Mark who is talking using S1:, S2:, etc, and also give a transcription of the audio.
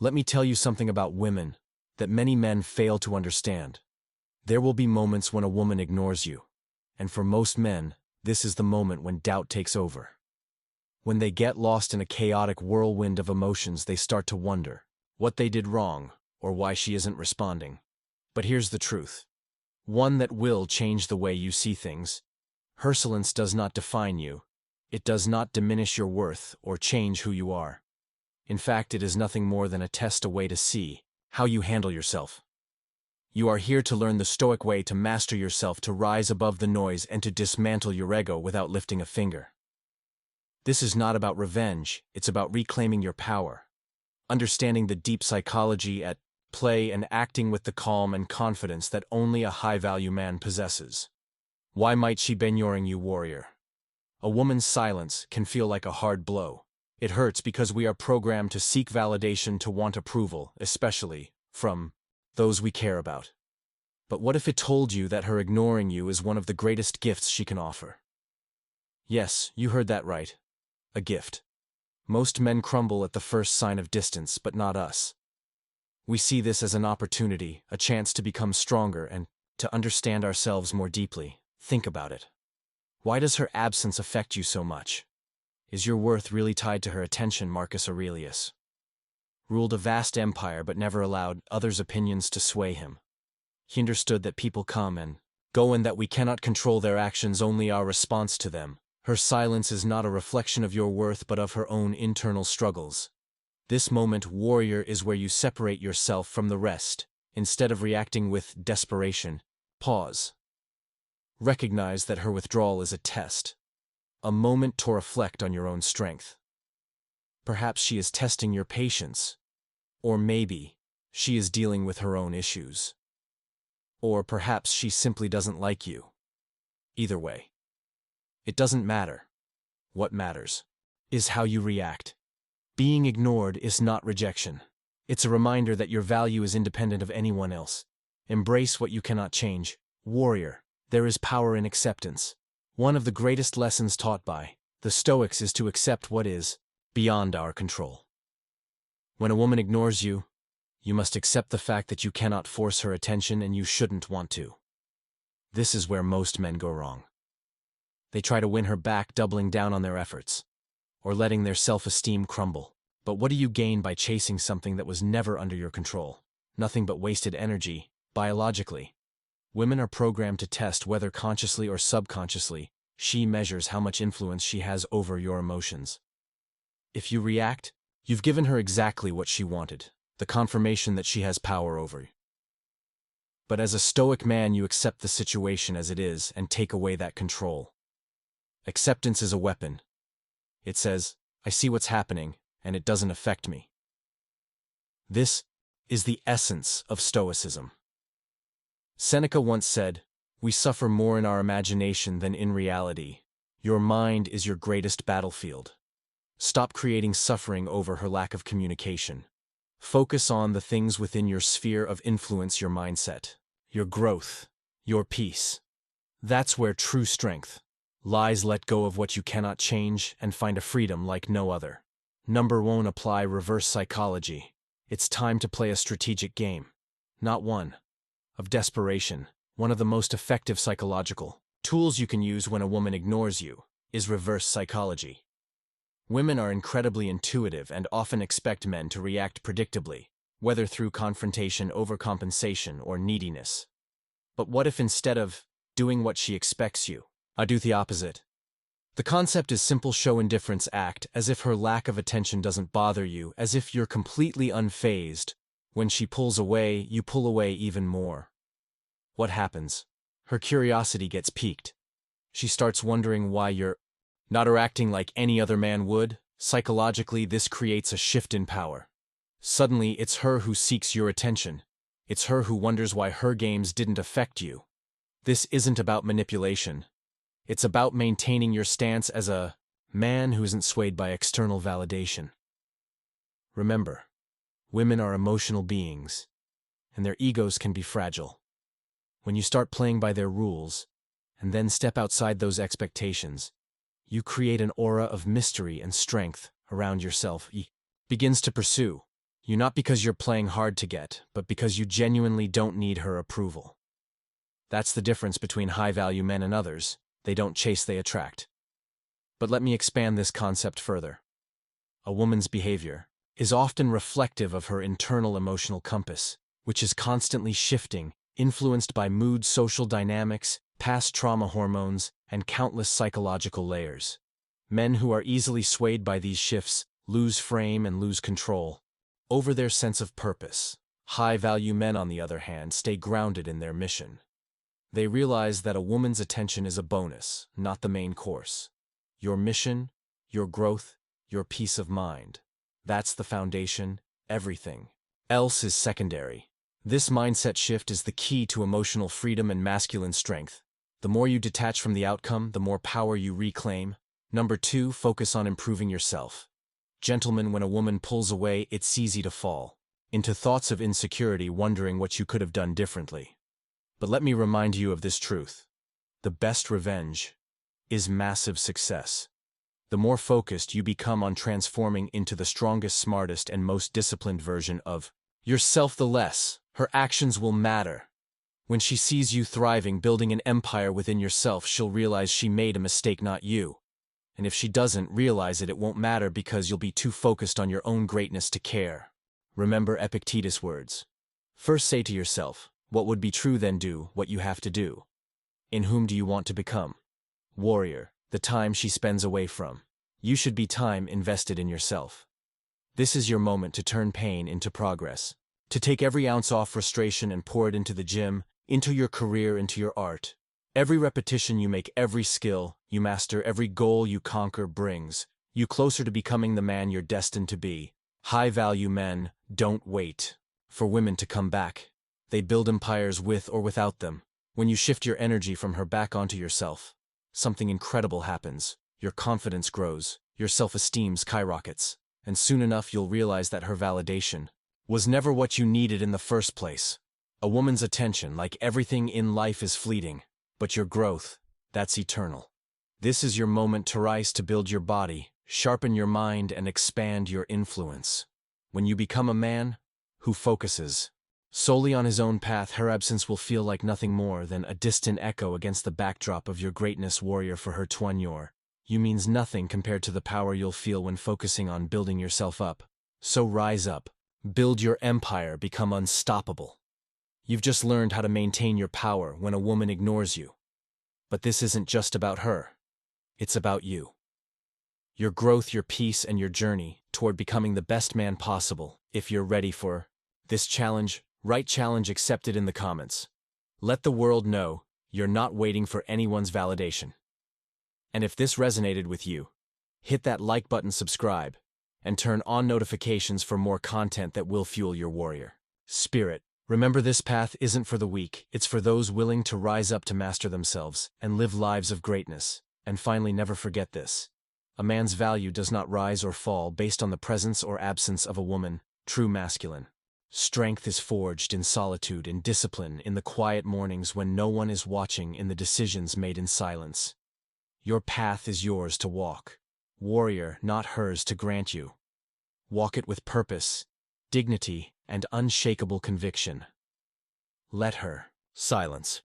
S1: Let me tell you something about women that many men fail to understand. There will be moments when a woman ignores you, and for most men, this is the moment when doubt takes over. When they get lost in a chaotic whirlwind of emotions, they start to wonder what they did wrong or why she isn't responding. But here's the truth. One that will change the way you see things. Her silence does not define you. It does not diminish your worth or change who you are. In fact, it is nothing more than a test, a way to see how you handle yourself. You are here to learn the Stoic way to master yourself, to rise above the noise, and to dismantle your ego without lifting a finger. This is not about revenge, it's about reclaiming your power, understanding the deep psychology at play, and acting with the calm and confidence that only a high-value man possesses. Why might she be ignoring you, warrior? A woman's silence can feel like a hard blow. It hurts because we are programmed to seek validation, to want approval, especially from those we care about. But what if it told you that her ignoring you is one of the greatest gifts she can offer? Yes, you heard that right. A gift. Most men crumble at the first sign of distance, but not us. We see this as an opportunity, a chance to become stronger and to understand ourselves more deeply. Think about it. Why does her absence affect you so much? Is your worth really tied to her attention? Marcus Aurelius ruled a vast empire but never allowed others' opinions to sway him. He understood that people come and go and that we cannot control their actions, only our response to them. Her silence is not a reflection of your worth but of her own internal struggles. This moment, warrior, is where you separate yourself from the rest. Instead of reacting with desperation, pause. Recognize that her withdrawal is a test, a moment to reflect on your own strength. Perhaps she is testing your patience, or maybe she is dealing with her own issues. Or perhaps she simply doesn't like you. Either way, it doesn't matter. What matters is how you react. Being ignored is not rejection. It's a reminder that your value is independent of anyone else. Embrace what you cannot change. Warrior, there is power in acceptance. One of the greatest lessons taught by the Stoics is to accept what is beyond our control. When a woman ignores you, you must accept the fact that you cannot force her attention and you shouldn't want to. This is where most men go wrong. They try to win her back, doubling down on their efforts, or letting their self-esteem crumble. But what do you gain by chasing something that was never under your control? Nothing but wasted energy. Biologically, women are programmed to test, whether consciously or subconsciously. She measures how much influence she has over your emotions. If you react, you've given her exactly what she wanted, the confirmation that she has power over you. But as a Stoic man, you accept the situation as it is and take away that control. Acceptance is a weapon. It says, I see what's happening, and it doesn't affect me. This is the essence of Stoicism. Seneca once said, we suffer more in our imagination than in reality. Your mind is your greatest battlefield. Stop creating suffering over her lack of communication. Focus on the things within your sphere of influence, your mindset, your growth, your peace. That's where true strength lies. Let go of what you cannot change and find a freedom like no other. Number 1, apply reverse psychology. It's time to play a strategic game, not one of desperation. One of the most effective psychological tools you can use when a woman ignores you is reverse psychology. Women are incredibly intuitive and often expect men to react predictably, whether through confrontation, overcompensation, or neediness. But what if instead of doing what she expects you, do the opposite? The concept is simple. Show indifference. Act as if her lack of attention doesn't bother you, as if you're completely unfazed. When she pulls away, you pull away even more. What happens? Her curiosity gets piqued. She starts wondering why you're not acting like any other man would. Psychologically, this creates a shift in power. Suddenly, it's her who seeks your attention. It's her who wonders why her games didn't affect you. This isn't about manipulation. It's about maintaining your stance as a man who isn't swayed by external validation. Remember, women are emotional beings, and their egos can be fragile. When you start playing by their rules, and then step outside those expectations, you create an aura of mystery and strength around yourself. Begins to pursue You not because you're playing hard to get, but because you genuinely don't need her approval. That's the difference between high-value men and others. They don't chase, they attract. But let me expand this concept further. A woman's behavior is often reflective of her internal emotional compass, which is constantly shifting, influenced by mood, social dynamics, past trauma hormones, and countless psychological layers. Men who are easily swayed by these shifts lose frame and lose control over their sense of purpose. High-value men, on the other hand, stay grounded in their mission. They realize that a woman's attention is a bonus, not the main course. Your mission, your growth, your peace of mind. That's the foundation. Everything else is secondary. This mindset shift is the key to emotional freedom and masculine strength. The more you detach from the outcome, the more power you reclaim. Number 2, focus on improving yourself. Gentlemen, when a woman pulls away, it's easy to fall into thoughts of insecurity, wondering what you could have done differently. But let me remind you of this truth. The best revenge is massive success. The more focused you become on transforming into the strongest, smartest, and most disciplined version of yourself, the less her actions will matter. When she sees you thriving, building an empire within yourself, she'll realize she made a mistake, not you. And if she doesn't realize it, it won't matter because you'll be too focused on your own greatness to care. Remember Epictetus' words. First say to yourself, what would be true, then do what you have to do. In whom do you want to become? Warrior, the time she spends away from. You should be time invested in yourself. This is your moment to turn pain into progress, to take every ounce off frustration and pour it into the gym, into your career, into your art. Every repetition you make, every skill you master, every goal you conquer brings you closer to becoming the man you're destined to be. High-value men don't wait for women to come back. They build empires with or without them. When you shift your energy from her back onto yourself, something incredible happens. Your confidence grows, your self-esteem skyrockets, and soon enough you'll realize that her validation was never what you needed in the first place. A woman's attention, like everything in life, is fleeting, but your growth, that's eternal. This is your moment to rise, to build your body, sharpen your mind, and expand your influence. When you become a man who focuses solely on his own path, her absence will feel like nothing more than a distant echo against the backdrop of your greatness. Warrior, for her, you means nothing compared to the power you'll feel when focusing on building yourself up. So rise up, build your empire, become unstoppable. You've just learned how to maintain your power when a woman ignores you. But this isn't just about her. It's about you. Your growth, your peace, and your journey toward becoming the best man possible. If you're ready for this challenge, write challenge accepted in the comments. Let the world know you're not waiting for anyone's validation. And if this resonated with you, hit that like button, subscribe, and turn on notifications for more content that will fuel your warrior spirit. Remember, this path isn't for the weak, it's for those willing to rise up, to master themselves, and live lives of greatness. And finally, never forget this. A man's value does not rise or fall based on the presence or absence of a woman. True masculine strength is forged in solitude, in discipline, in the quiet mornings when no one is watching, in the decisions made in silence. Your path is yours to walk. Warrior, not hers to grant you. Walk it with purpose, dignity, and unshakable conviction. Let her silence